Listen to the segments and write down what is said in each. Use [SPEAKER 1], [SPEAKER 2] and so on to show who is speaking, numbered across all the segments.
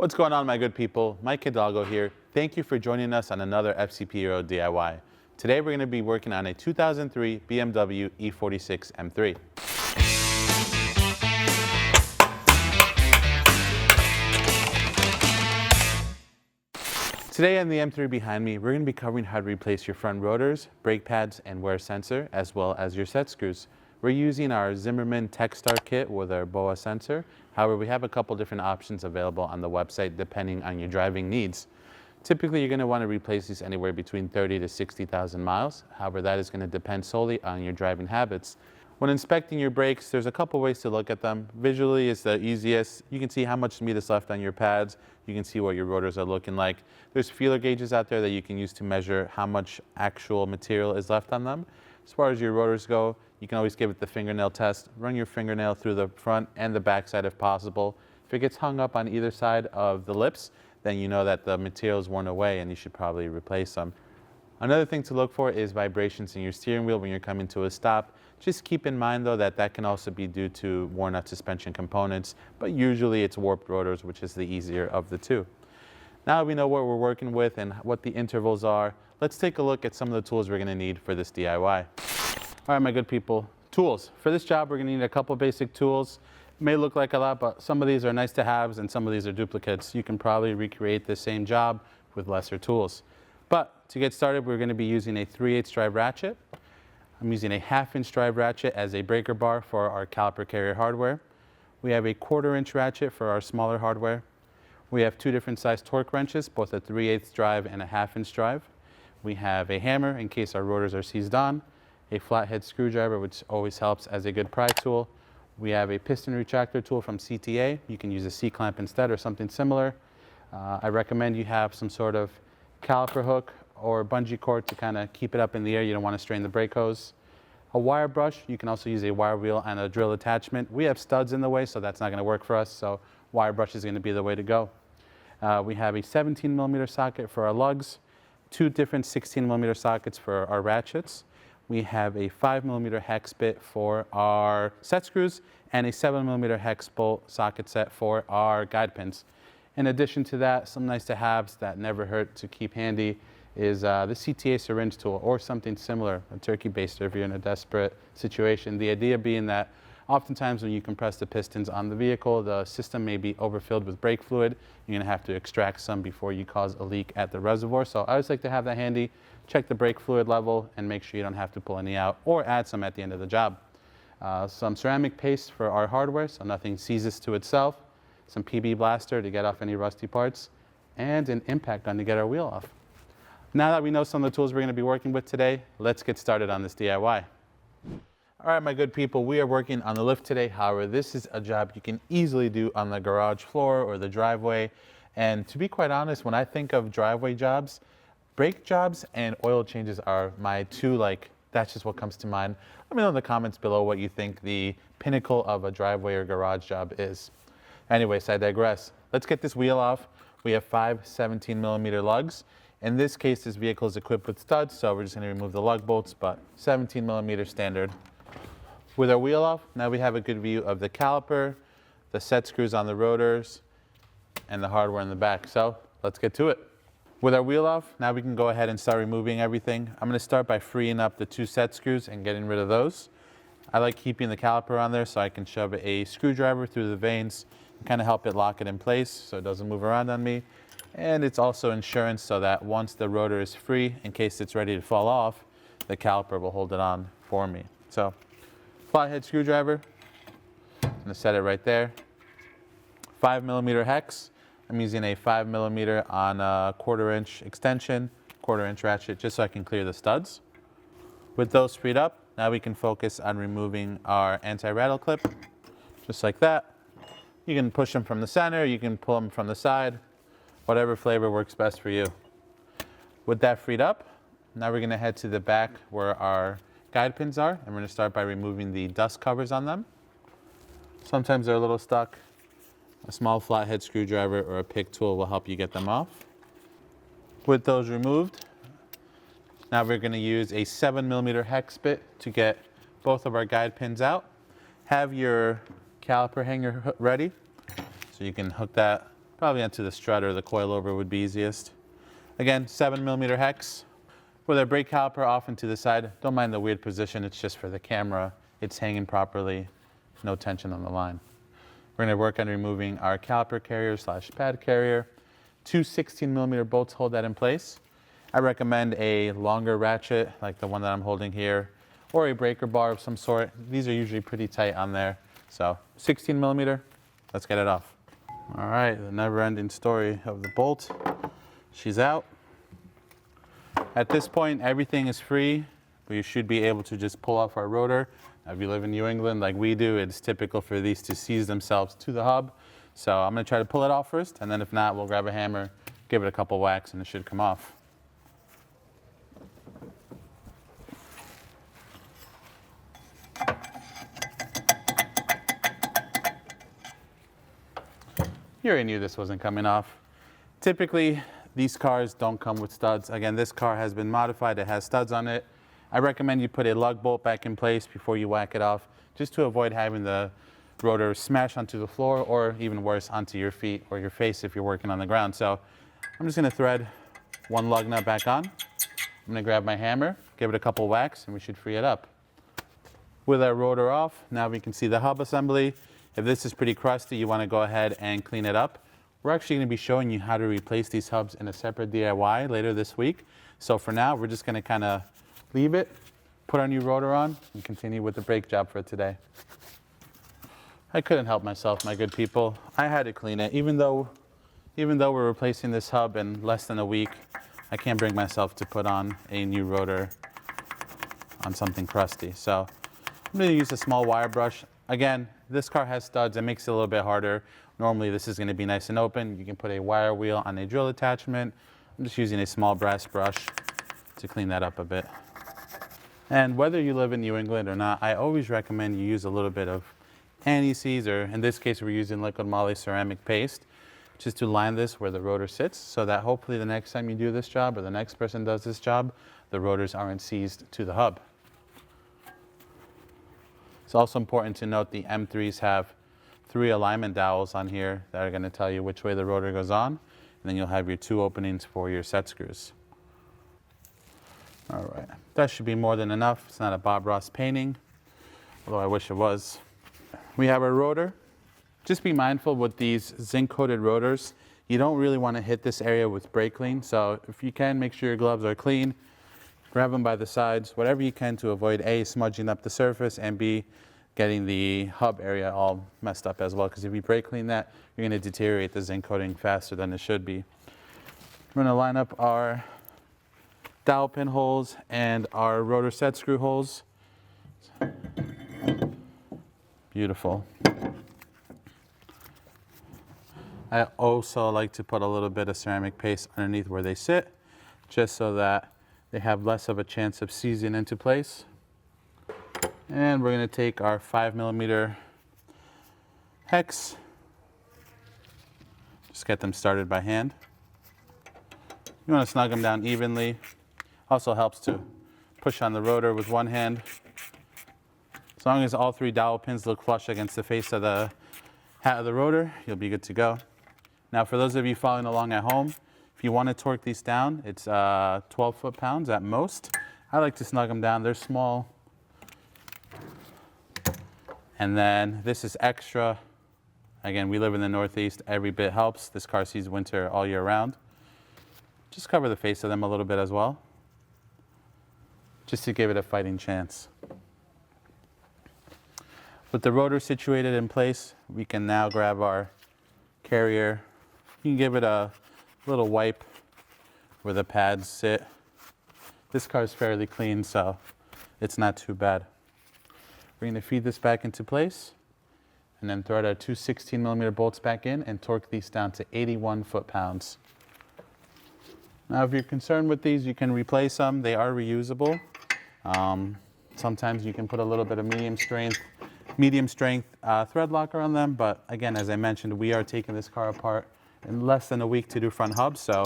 [SPEAKER 1] What's going on, my good people? Mike Hidalgo here. Thank you for joining us on another FCP Hero DIY. Today we're going to be working on a 2003 BMW E46 M3. Today on the M3 behind me, we're going to be covering how to replace your front rotors, brake pads, and wear sensor, as well as your set screws. We're using our Zimmermann TechStar kit with our BOA sensor. However, we have a couple different options available on the website depending on your driving needs. Typically, you're going to want to replace these anywhere between 30 to 60,000 miles. However, that is going to depend solely on your driving habits. When inspecting your brakes, there's a couple ways to look at them. Visually is the easiest. You can see how much meat is left on your pads. You can see what your rotors are looking like. There's feeler gauges out there that you can use to measure how much actual material is left on them. As far as your rotors go, you can always give it the fingernail test. Run your fingernail through the front and the back side if possible. If it gets hung up on either side of the lips, then you know that the material's worn away and you should probably replace them. Another thing to look for is vibrations in your steering wheel when you're coming to a stop. Just keep in mind though that that can also be due to worn out suspension components, but usually it's warped rotors, which is the easier of the two. Now we know what we're working with and what the intervals are. Let's take a look at some of the tools we're going to need for this DIY. All right, my good people, tools. For this job, we're going to need a couple basic tools. It may look like a lot, but some of these are nice to haves and some of these are duplicates. You can probably recreate the same job with lesser tools. But to get started, we're going to be using a 3/8 drive ratchet. I'm using a 1/2-inch drive ratchet as a breaker bar for our caliper carrier hardware. We have a 1/4-inch ratchet for our smaller hardware. We have two different size torque wrenches, both a 3/8 drive and a 1/2-inch drive. We have a hammer in case our rotors are seized on, a flathead screwdriver, which always helps as a good pry tool. We have a piston retractor tool from CTA. You can use a C-clamp instead or something similar. I recommend you have some sort of caliper hook or bungee cord to kind of keep it up in the air. You don't want to strain the brake hose. A wire brush. You can also use a wire wheel and a drill attachment. We have studs in the way, so that's not going to work for us, so wire brush is going to be the way to go. We have a 17mm socket for our lugs, two different 16mm sockets for our ratchets. We have a 5mm hex bit for our set screws and a 7mm hex bolt socket set for our guide pins. In addition to that, some nice to haves that never hurt to keep handy is the CTA syringe tool or something similar, a turkey baster if you're in a desperate situation. The idea being that oftentimes when you compress the pistons on the vehicle, the system may be overfilled with brake fluid. You're going to have to extract some before you cause a leak at the reservoir. So I always like to have that handy. Check the brake fluid level and make sure you don't have to pull any out or add some at the end of the job. Some ceramic paste for our hardware so nothing seizes to itself. Some PB blaster to get off any rusty parts. And an impact gun to get our wheel off. Now that we know some of the tools we're going to be working with today, let's get started on this DIY. All right, my good people, we are working on the lift today. However, this is a job you can easily do on the garage floor or the driveway. And to be quite honest, when I think of driveway jobs, brake jobs and oil changes are my two, that's just what comes to mind. Let me know in the comments below what you think the pinnacle of a driveway or garage job is. Anyways, I digress. Let's get this wheel off. We have 5 17mm lugs. In this case, this vehicle is equipped with studs, so we're just going to remove the lug bolts, but 17mm standard. With our wheel off, now we have a good view of the caliper, the set screws on the rotors, and the hardware in the back. So let's get to it. With our wheel off, now we can go ahead and start removing everything. I'm going to start by freeing up the two set screws and getting rid of those. I like keeping the caliper on there so I can shove a screwdriver through the vanes and kind of help it lock it in place so it doesn't move around on me. And it's also insurance so that once the rotor is free, in case it's ready to fall off, the caliper will hold it on for me. So, flathead screwdriver, I'm going to set it right there. 5mm hex. I'm using a 5mm on a 1/4-inch extension, 1/4-inch ratchet, just so I can clear the studs. With those freed up, now we can focus on removing our anti-rattle clip, just like that. You can push them from the center, you can pull them from the side, whatever flavor works best for you. With that freed up, now we're going to head to the back where our guide pins are, and we're going to start by removing the dust covers on them. Sometimes they're a little stuck. A small flathead screwdriver or a pick tool will help you get them off. With those removed, now we're going to use a 7mm hex bit to get both of our guide pins out. Have your caliper hanger ready so you can hook that Probably onto the strut or the coilover would be easiest. Again, 7mm hex. With our brake caliper off and to the side, don't mind the weird position, it's just for the camera. It's hanging properly, no tension on the line. We're gonna work on removing our caliper carrier / pad carrier. Two 16mm bolts hold that in place. I recommend a longer ratchet, like the one that I'm holding here, or a breaker bar of some sort. These are usually pretty tight on there. So 16mm, let's get it off. All right, the never-ending story of the bolt. She's out. At this point, everything is free. We should be able to just pull off our rotor. Now, if you live in New England like we do, it's typical for these to seize themselves to the hub. So I'm gonna try to pull it off first, and then if not, we'll grab a hammer, give it a couple whacks, and it should come off. You already knew this wasn't coming off. Typically, these cars don't come with studs. Again, this car has been modified, it has studs on it. I recommend you put a lug bolt back in place before you whack it off, just to avoid having the rotor smash onto the floor, or even worse, onto your feet or your face if you're working on the ground. So I'm just gonna thread one lug nut back on. I'm gonna grab my hammer, give it a couple whacks, and we should free it up. With our rotor off, now we can see the hub assembly. If this is pretty crusty, you wanna go ahead and clean it up. We're actually gonna be showing you how to replace these hubs in a separate DIY later this week. So for now, we're just gonna kinda leave it, put our new rotor on, and continue with the brake job for today. I couldn't help myself, my good people. I had to clean it. Even though we're replacing this hub in less than a week, I can't bring myself to put on a new rotor on something crusty. So I'm gonna use a small wire brush. Again, this car has studs, it makes it a little bit harder. Normally this is gonna be nice and open. You can put a wire wheel on a drill attachment. I'm just using a small brass brush to clean that up a bit. And whether you live in New England or not, I always recommend you use a little bit of anti-seize, or in this case we're using liquid moly ceramic paste, just to line this where the rotor sits, so that hopefully the next time you do this job or the next person does this job, the rotors aren't seized to the hub. It's also important to note the M3s have 3 alignment dowels on here that are going to tell you which way the rotor goes on, and then you'll have your 2 openings for your set screws. All right, that should be more than enough. It's not a Bob Ross painting, although I wish it was. We have our rotor. Just be mindful with these zinc-coated rotors. You don't really want to hit this area with brake clean, so if you can, make sure your gloves are clean. Grab them by the sides, whatever you can to avoid A, smudging up the surface, and B, getting the hub area all messed up as well, because if you brake clean that, you're going to deteriorate the zinc coating faster than it should be. We're going to line up our dowel pin holes and our rotor set screw holes. Beautiful. I also like to put a little bit of ceramic paste underneath where they sit, just so that they have less of a chance of seizing into place. And we're going to take our 5mm hex, just get them started by hand. You want to snug them down evenly. Also helps to push on the rotor with one hand. As long as all 3 dowel pins look flush against the face of the hat of the rotor, you'll be good to go. Now for those of you following along at home, if you want to torque these down, it's 12 foot-pounds at most. I like to snug them down, they're small. And then this is extra. Again, we live in the Northeast, every bit helps. This car sees winter all year round. Just cover the face of them a little bit as well, just to give it a fighting chance. With the rotor situated in place, we can now grab our carrier. You can give it a little wipe where the pads sit. This car is fairly clean, so it's not too bad. We're going to feed this back into place and then thread our 2 16mm bolts back in and torque these down to 81 foot-pounds. Now, if you're concerned with these, you can replace them. They are reusable. Sometimes you can put a little bit of medium strength thread locker on them, but again, as I mentioned, we are taking this car apart in less than a week to do front hubs, so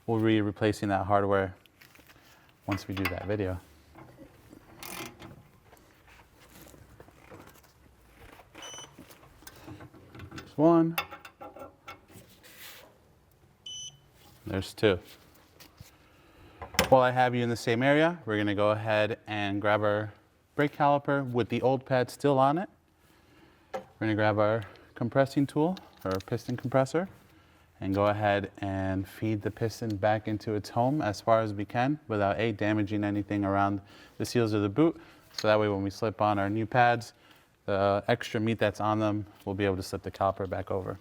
[SPEAKER 1] we'll be replacing that hardware once we do that video. There's one. There's 2. While I have you in the same area, we're going to go ahead and grab our brake caliper with the old pad still on it. We're going to grab our compressing tool, or piston compressor, and go ahead and feed the piston back into its home as far as we can without damaging anything around the seals of the boot. So that way when we slip on our new pads, the extra meat that's on them, we'll be able to slip the caliper back over.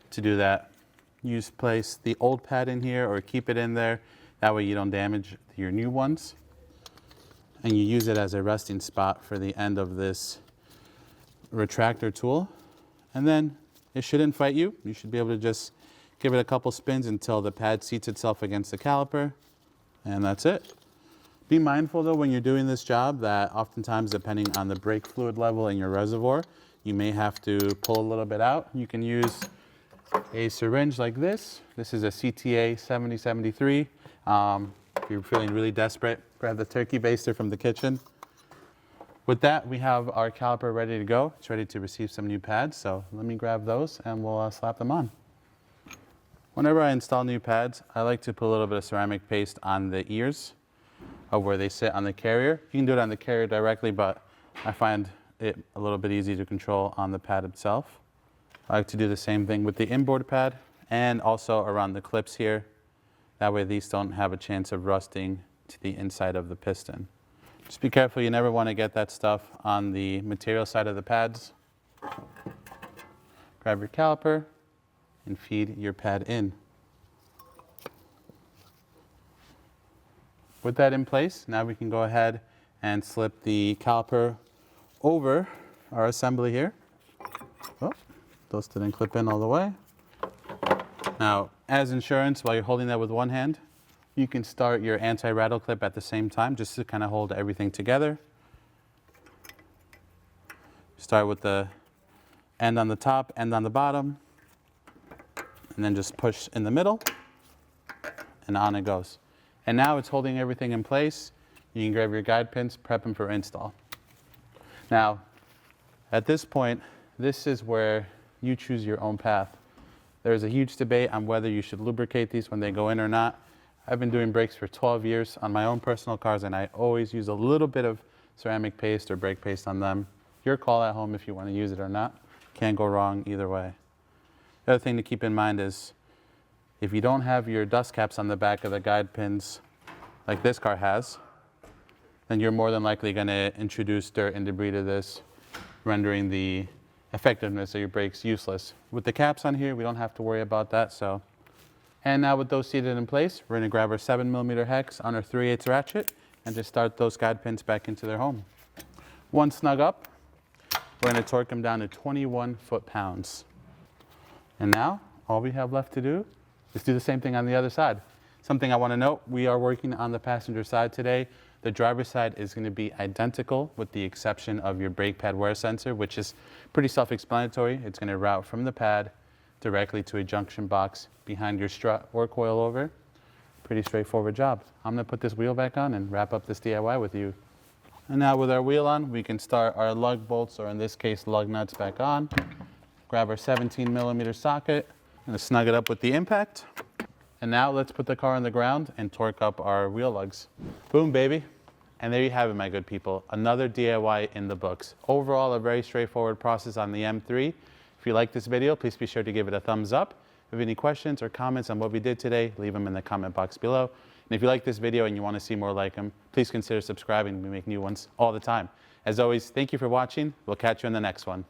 [SPEAKER 1] To do that, place the old pad in here or keep it in there. That way you don't damage your new ones. And you use it as a resting spot for the end of this retractor tool. And then it shouldn't fight you. You should be able to just give it a couple spins until the pad seats itself against the caliper. And that's it. Be mindful though when you're doing this job that oftentimes depending on the brake fluid level in your reservoir, you may have to pull a little bit out. You can use a syringe like this. This is a CTA 7073. If you're feeling really desperate, grab the turkey baster from the kitchen. With that, we have our caliper ready to go. It's ready to receive some new pads, so let me grab those and we'll slap them on. Whenever I install new pads, I like to put a little bit of ceramic paste on the ears of where they sit on the carrier. You can do it on the carrier directly, but I find it a little bit easy to control on the pad itself. I like to do the same thing with the inboard pad and also around the clips here. That way these don't have a chance of rusting to the inside of the piston. Just be careful, you never want to get that stuff on the material side of the pads. Grab your caliper and feed your pad in. With that in place, now we can go ahead and slip the caliper over our assembly here. Oh, those didn't clip in all the way. Now, as insurance, while you're holding that with one hand, you can start your anti-rattle clip at the same time just to kind of hold everything together. Start with the end on the top, end on the bottom, and then just push in the middle, and on it goes. And now it's holding everything in place. You can grab your guide pins, prep them for install. Now, at this point, this is where you choose your own path. There's a huge debate on whether you should lubricate these when they go in or not. I've been doing brakes for 12 years on my own personal cars, and I always use a little bit of ceramic paste or brake paste on them. Your call at home if you want to use it or not. Can't go wrong either way. The other thing to keep in mind is if you don't have your dust caps on the back of the guide pins like this car has, then you're more than likely going to introduce dirt and debris to this, rendering the effectiveness of your brakes useless. With the caps on here, we don't have to worry about that. And now with those seated in place, we're going to grab our 7mm hex on our 3/8 ratchet and just start those guide pins back into their home. Once snug up, we're going to torque them down to 21 foot-pounds. And now, all we have left to do is do the same thing on the other side. Something I want to note, we are working on the passenger side today. The driver's side is going to be identical with the exception of your brake pad wear sensor, which is pretty self-explanatory. It's going to route from the pad directly to a junction box behind your strut or coilover. Pretty straightforward job. I'm going to put this wheel back on and wrap up this DIY with you. And now with our wheel on, we can start our lug bolts, or in this case, lug nuts back on. Grab our 17mm socket and snug it up with the impact. And now let's put the car on the ground and torque up our wheel lugs. Boom, baby. And there you have it, my good people. Another DIY in the books. Overall, a very straightforward process on the M3. If you like this video, please be sure to give it a thumbs up. If you have any questions or comments on what we did today, leave them in the comment box below. And if you like this video and you want to see more like them, please consider subscribing. We make new ones all the time. As always, thank you for watching. We'll catch you in the next one.